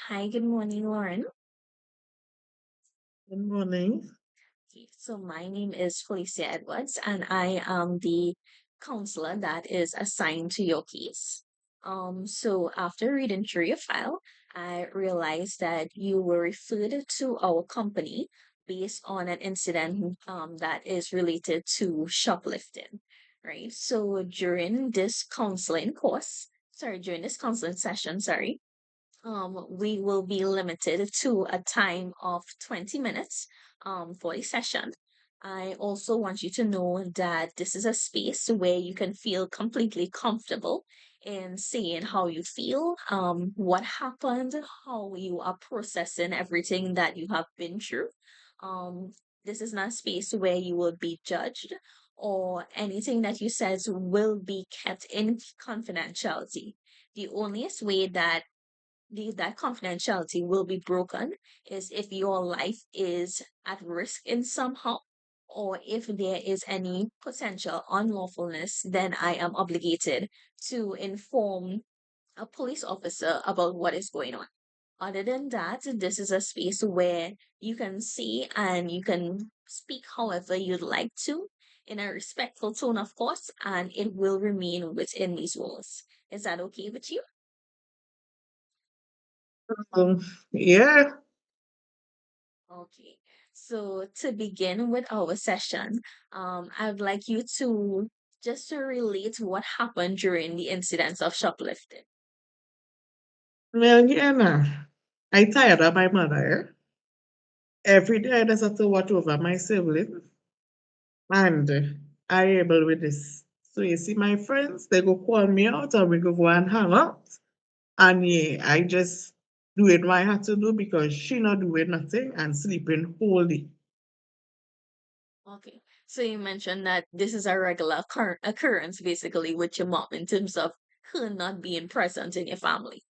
Hi, good morning, Lauren. Good morning. Okay, so my name is Felicia Edwards, and I am the counselor that is assigned to your case. So after reading through your file, I realized that you were referred to our company based on an incident that is related to shoplifting, right? So during this counseling session, sorry, we will be limited to a time of 20 minutes for a session. I also want you to know that this is a space where you can feel completely comfortable in saying how you feel, what happened, how you are processing everything that you have been through. Um, this is not a space where you will be judged or anything that you says will be kept in confidentiality. The onlyest way that confidentiality will be broken is if your life is at risk in somehow, or if there is any potential unlawfulness, then I am obligated to inform a police officer about what is going on. Other than that, this is a space where you can see and you can speak however you'd like to in a respectful tone, of course, and it will remain within these walls. Is that okay with you? Um, yeah, Okay, so to begin with our session, I would like you to just to relate what happened during the incidents of shoplifting. well, yeah, nah. I tired of my mother. Every day I just have to watch over my siblings, and I able with this. So you see, my friends, they go call me out, and we go and hang out. And yeah, I just doing what I had to do because she not doing nothing and sleeping whole day. Okay, so you mentioned that this is a regular occurrence basically with your mom in terms of her not being present in your family.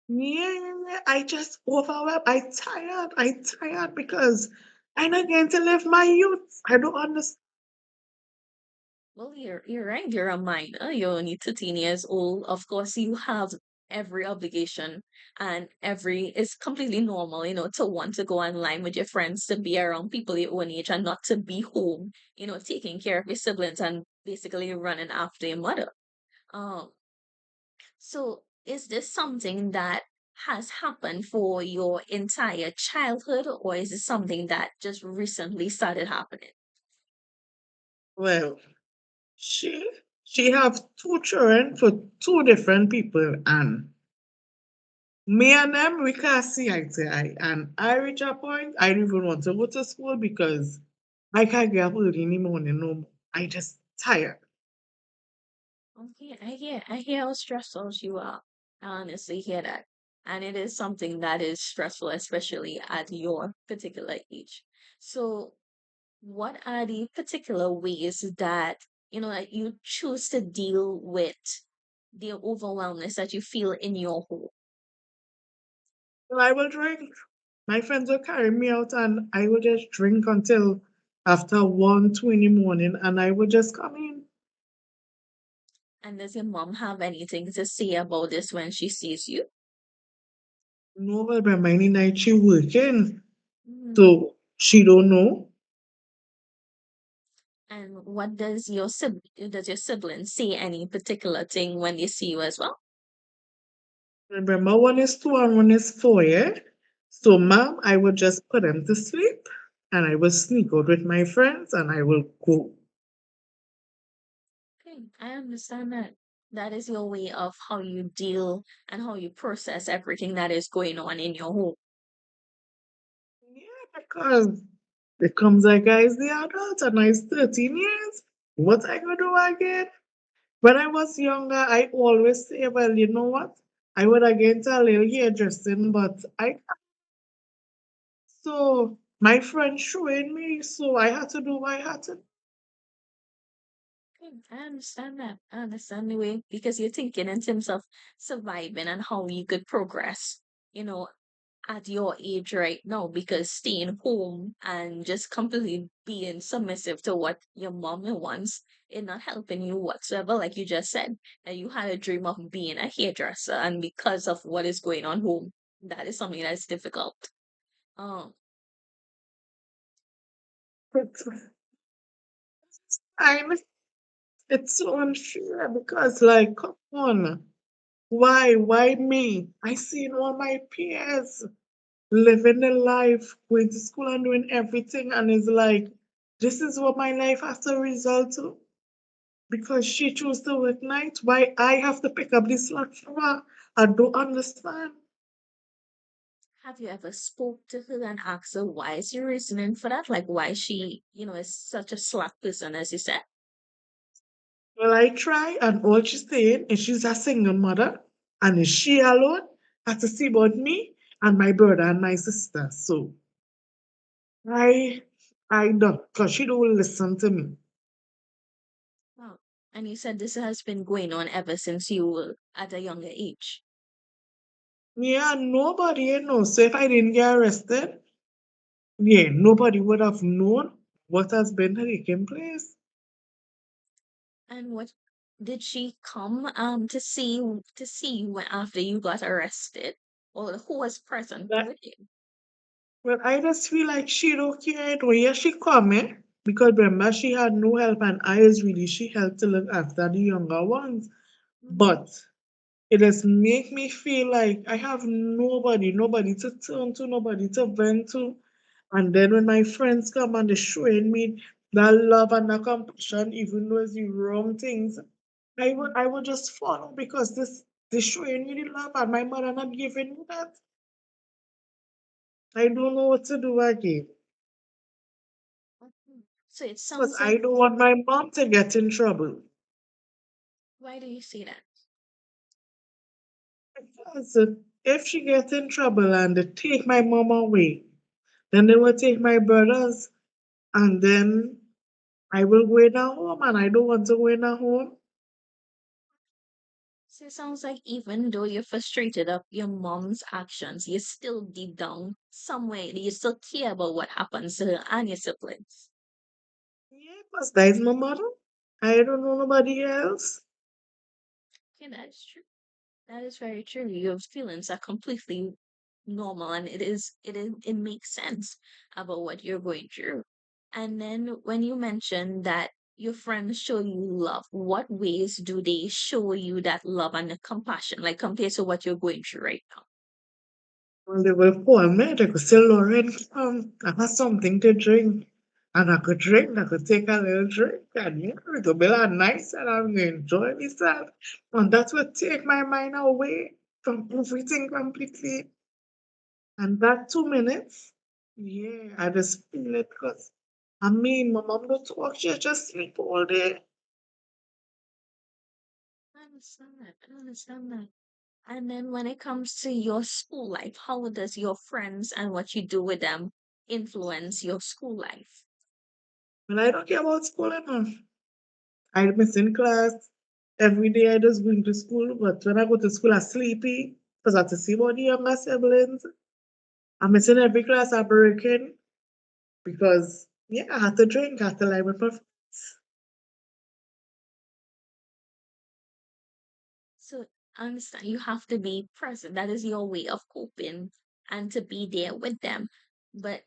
Yeah, I just overwhelmed. I tired because I'm not going to live my youth. I don't understand. Well, you're right. You're a minor. You're only 13 years old. Of course, you have every obligation and every it's completely normal, to want to go online with your friends, to be around people your own age and not to be home, taking care of your siblings and basically running after your mother. Um, so is this something that has happened for your entire childhood, or is it something that just recently started happening? Well, she she have two children for two different people, and me and them we can't see eye to eye. And I reach a point I don't even want to go to school because I can't get up early in the morning no more. I just tired. Okay, I hear how stressed out you are. I honestly hear that. And it is something that is stressful, especially at your particular age. So, what are the particular ways that you choose to deal with the overwhelmness that you feel in your home? So I will drink. My friends will carry me out and I will just drink until after 1, 2 in the morning and I will just come in. And does your mom have anything to say about this when she sees you? No, but by my night she working. Mm. So she don't know. And what does your sibling say any particular thing when they see you as well? Remember, one is 2 and one is 4, yeah? So, mom, I will just put them to sleep and I will sneak out with my friends and I will go. Okay, I understand that. That is your way of how you deal and how you process everything that is going on in your home. Yeah, because it comes like guys, the adult and I 13 years. What I gonna do again? When I was younger, I always say, well, you know what? I would again tell you hairdressing, but I so my friend showing me, so I had to do what I had to. Okay, I understand that. I understand the way because you're thinking in terms of surviving and how you could progress, you know, at your age right now because staying home and just completely being submissive to what your mom wants is not helping you whatsoever, like you just said. And you had a dream of being a hairdresser, and because of what is going on home, that is something that's difficult. Um, It's fine. It's so unfair because, like, come on. Why? Why me? I seen all my peers living the life, going to school and doing everything, and it's like, this is what my life has to result to. Because she chose to work night, why I have to pick up this slack for her? I don't understand. have you ever spoke to her and asked her why is your reasoning for that? Like why she, is such a slack person, as you said? Well, I try, and all she's saying is she's a single mother, and is she alone has to see about me and my brother and my sister. So I, I don't, because she don't listen to me. Wow. And you said this has been going on ever since you were at a younger age. Yeah, nobody knows. So if I didn't get arrested, yeah, nobody would have known what has been taking place. And what did she come to see you after you got arrested? Or who was present Like, with you? well, I just feel like she don't care. Well, yeah, she coming because remember she had no help, and I is really she helped to look after the younger ones. Mhm. But it just make me feel like I have nobody to turn to, nobody to vent to. And then when my friends come and they're showing me that love and that compassion, even though it's the wrong things, I would just follow because this showing me the love and my mother not giving me that. I don't know what to do again. Mhm. So it Because sounds I like, don't want my mom to get in trouble. why do you say that? Because if she gets in trouble and they take my mom away, then they will take my brothers, and then I will go in a home, and I don't want to go in a home. So it sounds like even though you're frustrated of your mom's actions, you still deep down somewhere you still care about what happens to her and your siblings. Yeah, because that is my mother. I don't know nobody else. Okay, that is true. That is very true. Your feelings are completely normal, and it makes sense about what you're going through. And then when you mentioned that your friends show you love, what ways do they show you that love and the compassion, like compared to what you're going through right now? When they will call me, they could say, Lauren, come, I have something to drink. And I could drink, I could take a little drink, and yeah, it will be like nice, and I'm going to enjoy myself. And that will take my mind away from everything completely. And that 2 minutes, yeah, I just feel it because I mean, my mom don't talk, she just sleep all day. I understand that. I understand that. And then when it comes to your school life, how does your friends and what you do with them influence your school life? But I don't care about school enough. I miss in class. Every day I just going to school, but when I go to school, I'm sleepy because I have to see about the younger siblings. I'm missing every class I break in because, yeah, I had to drink, I had to lie with my friends. So I understand you have to be present. That is your way of coping and to be there with them. But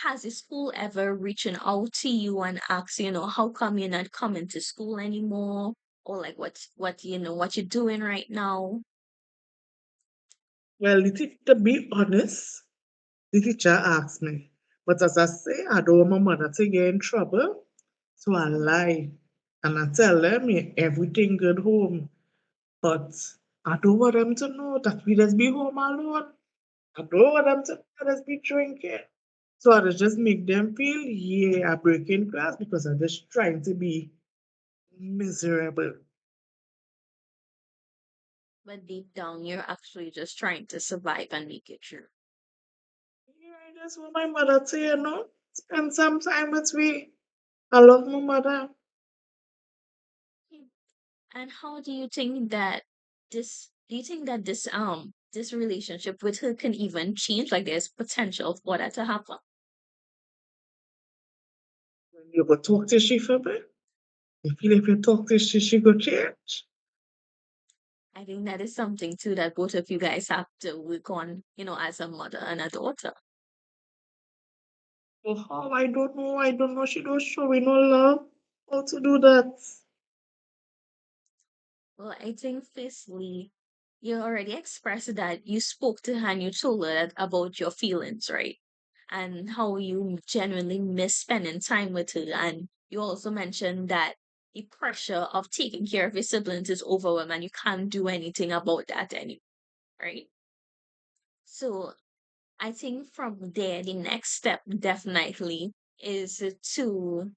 has the school ever reaching out to you and asked, how come you're not coming to school anymore? Or like what you're doing right now? Well, to be honest, the teacher asked me, but as I say, I don't want my mother to get in trouble, so I lie. And I tell them, yeah, everything good home. But I don't want them to know that we just be home alone. I don't want them to just be drinking. So I just make them feel, yeah, I'm breaking class because I'm just trying to be miserable. But deep down, you're actually just trying to survive and make it through. Yeah, I just want my mother to, spend some time with me. I love my mother. Hmm. And how do you think that do you think that this this relationship with her can even change, like there's potential for that to happen. You go talk to she for me? You feel if you talk to she go change? I think that is something too that both of you guys have to work on, as a mother and a daughter. So how? I don't know. I don't know. She don't show me no love. How to do that? Well, I think firstly, you already expressed that you spoke to her and you told her about your feelings, right? And how you genuinely miss spending time with her. And you also mentioned that the pressure of taking care of your siblings is overwhelming and you can't do anything about that anymore, right? So I think from there, the next step definitely is to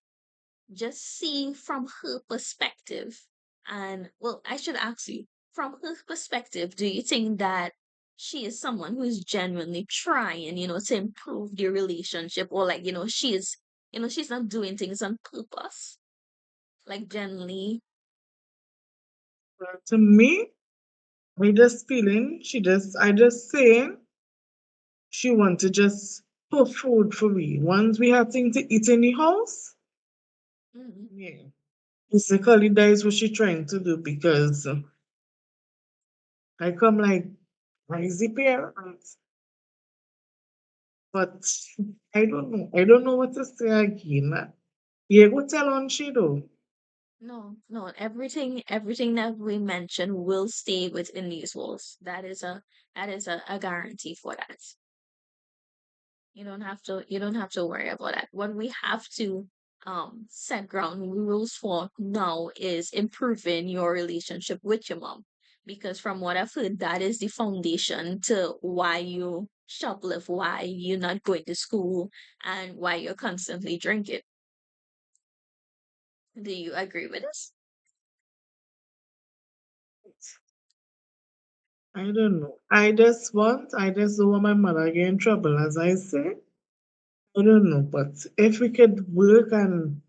just see from her perspective. And well, I should ask you, from her perspective, do you think that she is someone who is genuinely trying, to improve the relationship, or like, she's not doing things on purpose, like generally? To me, I just feeling I just saying she want to just put food for me. Once we have things to eat in the house, Mm, yeah. Basically, that is what she trying to do because I come like crazy parent, but I don't know. I don't know what to say again. Yeah, go tell on she though. no, no, everything that we mentioned will stay within these walls. That is a guarantee for that. You don't have to worry about that. What we have to set ground rules for now is improving your relationship with your mom. Because from what I've heard, that is the foundation to why you shoplift, why you're not going to school, and why you're constantly drinking. Do you agree with this? I don't know. I just don't want my mother get in trouble, as I say. I don't know, but if we could work and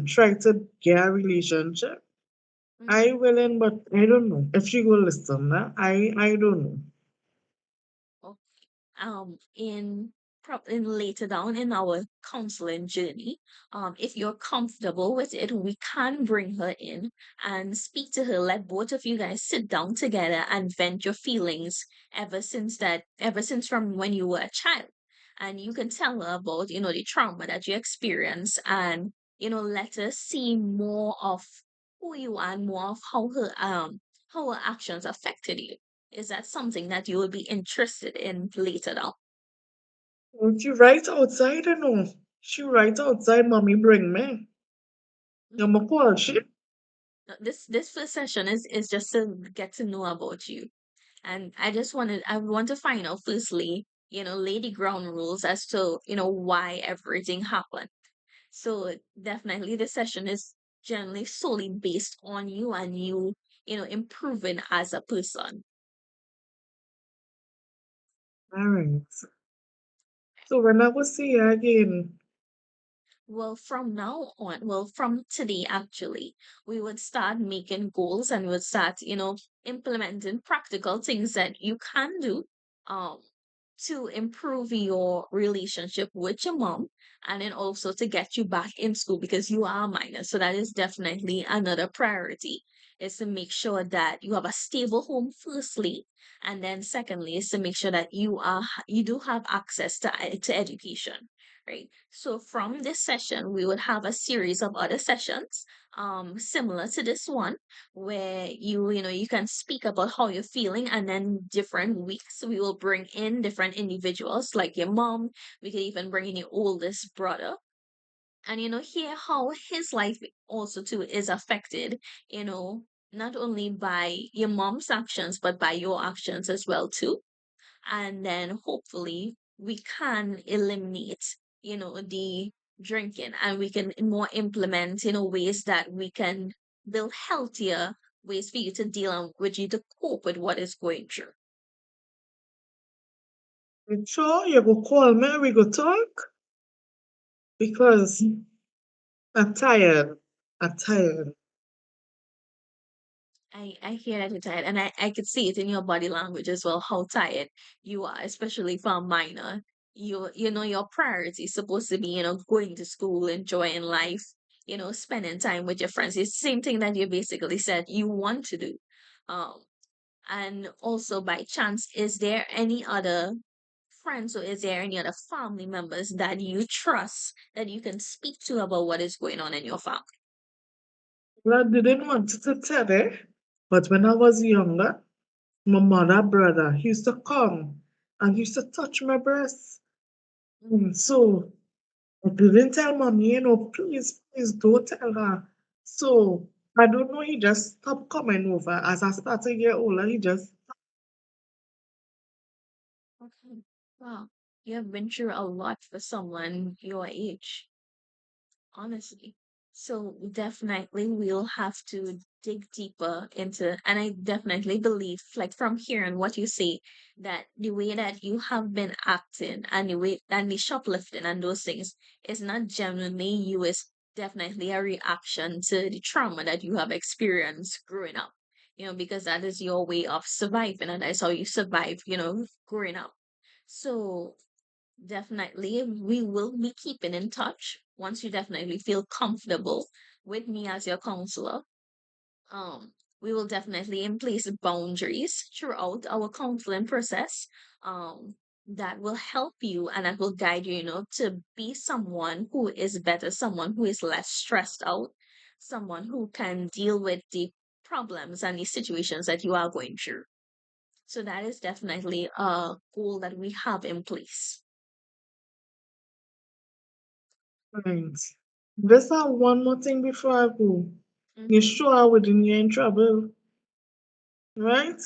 try to get a relationship, I Mm-hmm. willing, but I don't know if she will listen. Nah? I don't know. In later down in our counseling journey, if you're comfortable with it, we can bring her in and speak to her. Let both of you guys sit down together and vent your feelings ever since from when you were a child. And you can tell her about, the trauma that you experienced, and let her see more of who you are and more of how her actions affected you. Is that something that you will be interested in later on? Won't you right outside? I know. She right outside, mommy bring me. You Mm. ma call she? This first session is just to get to know about you, and I want to find out firstly, lay the ground rules as to why everything happened. So definitely the session is generally solely based on you and you improving as a person. All right. So when I go see her again, Well, from now on, well, from today, actually, we would start making goals and we would start, implementing practical things that you can do um, to improve your relationship with your mom, and then also to get you back in school because you are a minor. So that is definitely another priority, is to make sure that you have a stable home firstly, and then secondly is to make sure that you do have access to education, right? So from this session, we would have a series of other sessions, similar to this one, where you can speak about how you're feeling, and then different weeks we will bring in different individuals, like your mom. We could even bring in your oldest brother, and hear how his life also too is affected, you know, not only by your mom's actions, but by your actions as well too. And then hopefully we can eliminate the drinking, and we can more implement ways that we can build healthier ways for you to with you to cope with what is going through. you sure you go call me, we go talk? Because I'm tired. I'm tired. I hear that you're tired, and I could see it in your body language as well, how tired you are, especially for a minor. You know, your priority is supposed to be, going to school, enjoying life, spending time with your friends. It's the same thing that you basically said you want to do. Um, and also by chance, is there any other friends or is there any other family members that you trust that you can speak to about what is going on in your family? Well, I didn't want to tell her, but when I was younger, my mother brother, he used to come and he used to touch my breast. So I didn't tell mommy, please, please don't tell her. So I don't know, he just stopped coming over. As I started to get older, he just Okay. Wow. You have been through a lot for someone your age, honestly. So definitely we'll have to dig deeper into, and I definitely believe, like from hearing what you say, that the way that you have been acting and the way and the shoplifting and those things is not genuinely you, is definitely a reaction to the trauma that you have experienced growing up. Because that is your way of surviving, and that's how you survive, growing up. So definitely, we will be keeping in touch once you definitely feel comfortable with me as your counselor. Um, we will definitely in place boundaries throughout our counseling process. That will help you and that will guide you, to be someone who is better, someone who is less stressed out, someone who can deal with the problems and the situations that you are going through. So that is definitely a goal that we have in place. right. Just have one more thing before I go. You Mm-hmm. sure I wouldn't get in trouble, right?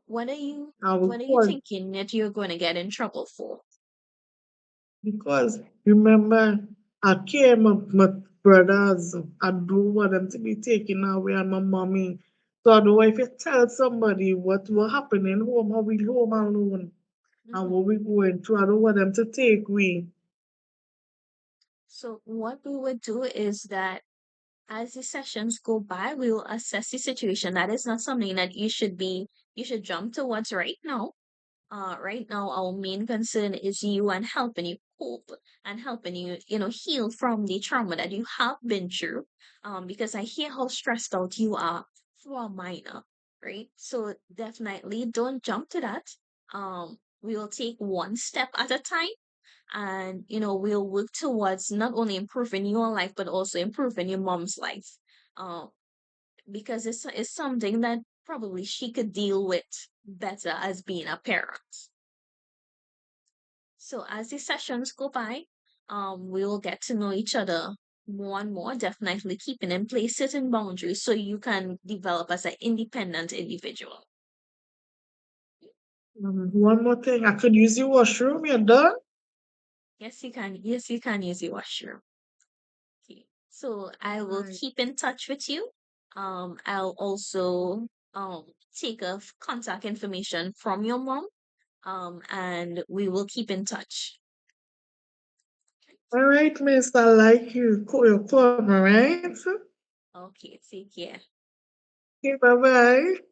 What are you I will what are you call thinking that you're going to get in trouble for? because remember, I care my brothers. I don't want them to be taken away and my mommy. So I don't know if you tell somebody what will happen in home, or we home alone and Hmm. what we going through. I don't want them to take we. So what we would do is that as the sessions go by, we will assess the situation. That is not something that you should jump towards right now. Right now, our main concern is you and helping you cope and helping you, heal from the trauma that you have been through. Because I hear how stressed out you are for a minor, right? So definitely don't jump to that. We will take one step at a time, and we'll work towards not only improving your life but also improving your mom's life. Um, because it's something that probably she could deal with better as being a parent. So as the sessions go by, we will get to know each other more and more, definitely keeping in place certain boundaries so you can develop as an independent individual. One more thing, I could use the washroom. You're done. Yes, you can. Yes, you can use the washroom. Okay. So I will Right. keep in touch with you. I'll also take a contact information from your mom. And we will keep in touch. All right, miss. I like you. You're calm, all right? Okay, take care. Okay, bye bye.